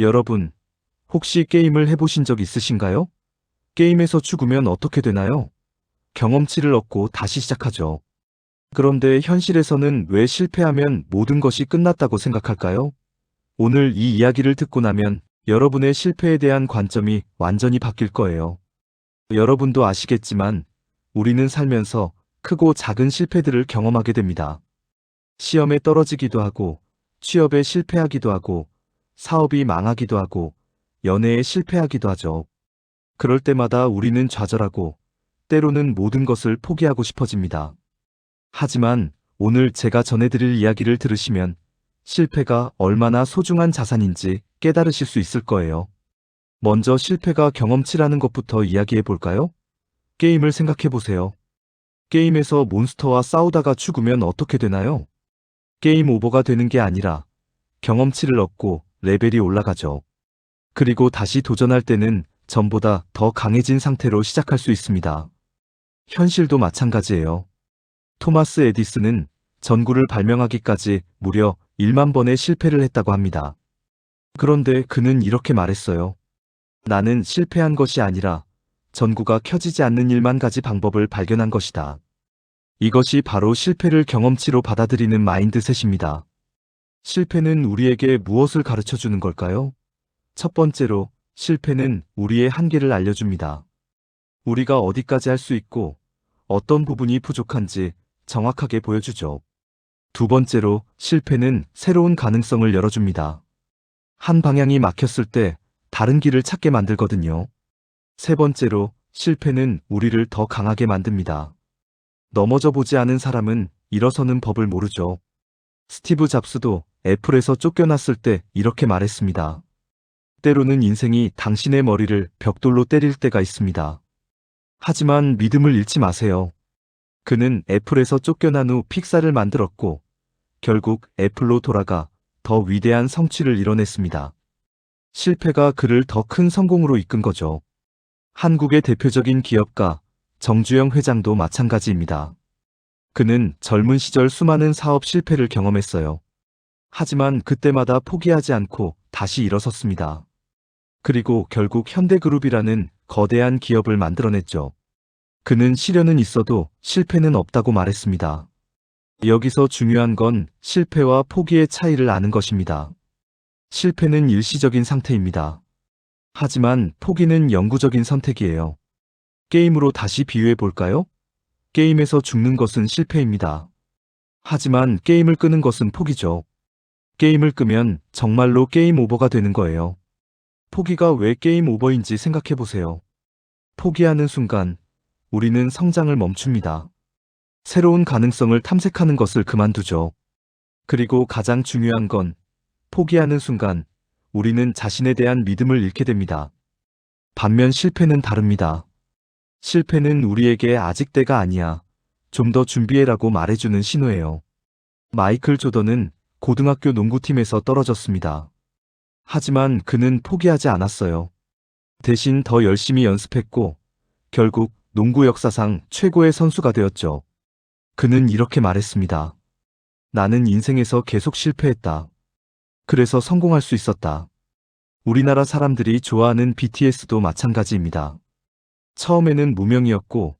여러분, 혹시 게임을 해보신 적 있으신가요? 게임에서 죽으면 어떻게 되나요? 경험치를 얻고 다시 시작하죠. 그런데 현실에서는 왜 실패하면 모든 것이 끝났다고 생각할까요? 오늘 이 이야기를 듣고 나면 여러분의 실패에 대한 관점이 완전히 바뀔 거예요. 여러분도 아시겠지만 우리는 살면서 크고 작은 실패들을 경험하게 됩니다. 시험에 떨어지기도 하고, 취업에 실패하기도 하고, 사업이 망하기도 하고, 연애에 실패하기도 하죠. 그럴 때마다 우리는 좌절하고, 때로는 모든 것을 포기하고 싶어집니다. 하지만 오늘 제가 전해드릴 이야기를 들으시면 실패가 얼마나 소중한 자산인지 깨달으실 수 있을 거예요. 먼저 실패가 경험치라는 것부터 이야기해 볼까요? 게임을 생각해 보세요. 게임에서 몬스터와 싸우다가 죽으면 어떻게 되나요? 게임 오버가 되는 게 아니라 경험치를 얻고 레벨이 올라가죠. 그리고 다시 도전할 때는 전보다 더 강해진 상태로 시작할 수 있습니다. 현실도 마찬가지예요. 토마스 에디슨은 전구를 발명하기까지 무려 1만 번의 실패를 했다고 합니다. 그런데 그는 이렇게 말했어요. 나는 실패한 것이 아니라 전구가 켜지지 않는 1만 가지 방법을 발견한 것이다. 이것이 바로 실패를 경험치로 받아들이는 마인드셋입니다. 실패는 우리에게 무엇을 가르쳐 주는 걸까요? 첫 번째로, 실패는 우리의 한계를 알려줍니다. 우리가 어디까지 할 수 있고 어떤 부분이 부족한지 정확하게 보여주죠. 두 번째로, 실패는 새로운 가능성을 열어줍니다. 한 방향이 막혔을 때 다른 길을 찾게 만들거든요. 세 번째로, 실패는 우리를 더 강하게 만듭니다. 넘어져 보지 않은 사람은 일어서는 법을 모르죠. 스티브 잡스도 애플에서 쫓겨났을 때 이렇게 말했습니다. 때로는 인생이 당신의 머리를 벽돌로 때릴 때가 있습니다. 하지만 믿음을 잃지 마세요. 그는 애플에서 쫓겨난 후 픽사를 만들었고 결국 애플로 돌아가 더 위대한 성취를 이뤄냈습니다. 실패가 그를 더 큰 성공으로 이끈 거죠. 한국의 대표적인 기업가 정주영 회장도 마찬가지입니다. 그는 젊은 시절 수많은 사업 실패를 경험했어요. 하지만 그때마다 포기하지 않고 다시 일어섰습니다. 그리고 결국 현대그룹이라는 거대한 기업을 만들어냈죠. 그는 시련은 있어도 실패는 없다고 말했습니다. 여기서 중요한 건 실패와 포기의 차이를 아는 것입니다. 실패는 일시적인 상태입니다. 하지만 포기는 영구적인 선택이에요. 게임으로 다시 비유해 볼까요? 게임에서 죽는 것은 실패입니다. 하지만 게임을 끄는 것은 포기죠. 게임을 끄면 정말로 게임 오버가 되는 거예요. 포기가 왜 게임 오버인지 생각해 보세요. 포기하는 순간 우리는 성장을 멈춥니다. 새로운 가능성을 탐색하는 것을 그만두죠. 그리고 가장 중요한 건 포기하는 순간 우리는 자신에 대한 믿음을 잃게 됩니다. 반면 실패는 다릅니다. 실패는 우리에게 아직 때가 아니야, 좀 더 준비해라고 말해주는 신호예요. 마이클 조던은 고등학교 농구팀에서 떨어졌습니다. 하지만 그는 포기하지 않았어요. 대신 더 열심히 연습했고 결국 농구 역사상 최고의 선수가 되었죠. 그는 이렇게 말했습니다. 나는 인생에서 계속 실패했다. 그래서 성공할 수 있었다. 우리나라 사람들이 좋아하는 BTS도 마찬가지입니다. 처음에는 무명이었고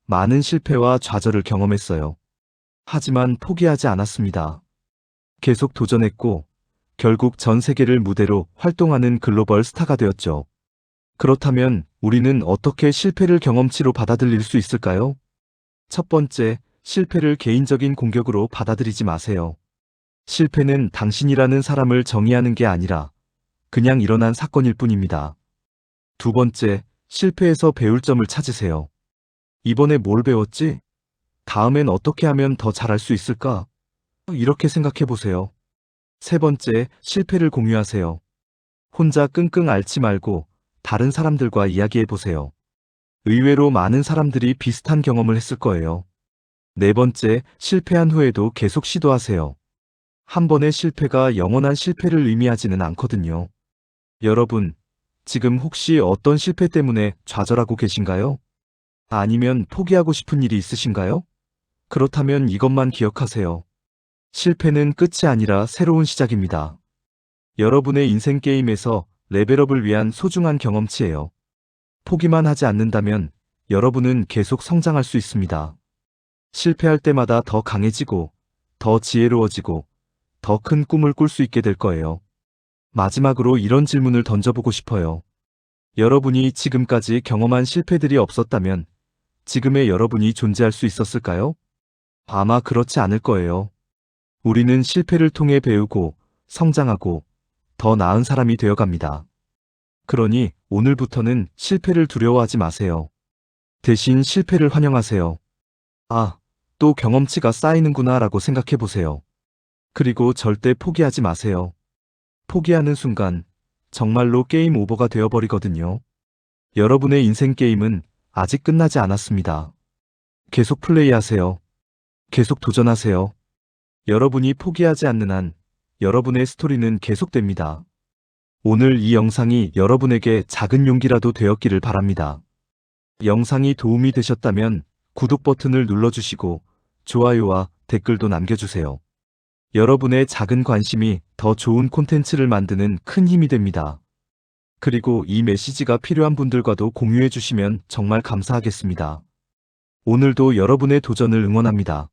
많은 실패와 좌절을 경험했어요. 하지만 포기하지 않았습니다. 계속 도전했고 결국 전 세계를 무대로 활동하는 글로벌 스타가 되었죠. 그렇다면 우리는 어떻게 실패를 경험치로 받아들일 수 있을까요? 첫 번째, 실패를 개인적인 공격으로 받아들이지 마세요. 실패는 당신이라는 사람을 정의하는 게 아니라 그냥 일어난 사건일 뿐입니다. 두 번째, 실패에서 배울 점을 찾으세요. 이번에 뭘 배웠지? 다음엔 어떻게 하면 더 잘할 수 있을까? 이렇게 생각해 보세요. 세 번째, 실패를 공유하세요. 혼자 끙끙 앓지 말고 다른 사람들과 이야기해 보세요. 의외로 많은 사람들이 비슷한 경험을 했을 거예요. 네 번째, 실패한 후에도 계속 시도하세요. 한 번의 실패가 영원한 실패를 의미하지는 않거든요. 여러분, 지금 혹시 어떤 실패 때문에 좌절하고 계신가요? 아니면 포기하고 싶은 일이 있으신가요? 그렇다면 이것만 기억하세요. 실패는 끝이 아니라 새로운 시작입니다. 여러분의 인생 게임에서 레벨업을 위한 소중한 경험치예요. 포기만 하지 않는다면 여러분은 계속 성장할 수 있습니다. 실패할 때마다 더 강해지고, 더 지혜로워지고, 더 큰 꿈을 꿀 수 있게 될 거예요. 마지막으로 이런 질문을 던져보고 싶어요. 여러분이 지금까지 경험한 실패들이 없었다면 지금의 여러분이 존재할 수 있었을까요? 아마 그렇지 않을 거예요. 우리는 실패를 통해 배우고, 성장하고, 더 나은 사람이 되어갑니다. 그러니 오늘부터는 실패를 두려워하지 마세요. 대신 실패를 환영하세요. 아, 또 경험치가 쌓이는구나 라고 생각해 보세요. 그리고 절대 포기하지 마세요. 포기하는 순간 정말로 게임 오버가 되어버리거든요. 여러분의 인생 게임은 아직 끝나지 않았습니다. 계속 플레이하세요. 계속 도전하세요. 여러분이 포기하지 않는 한 여러분의 스토리는 계속됩니다. 오늘 이 영상이 여러분에게 작은 용기라도 되었기를 바랍니다. 영상이 도움이 되셨다면 구독 버튼을 눌러주시고 좋아요와 댓글도 남겨주세요. 여러분의 작은 관심이 더 좋은 콘텐츠를 만드는 큰 힘이 됩니다. 그리고 이 메시지가 필요한 분들과도 공유해 주시면 정말 감사하겠습니다. 오늘도 여러분의 도전을 응원합니다.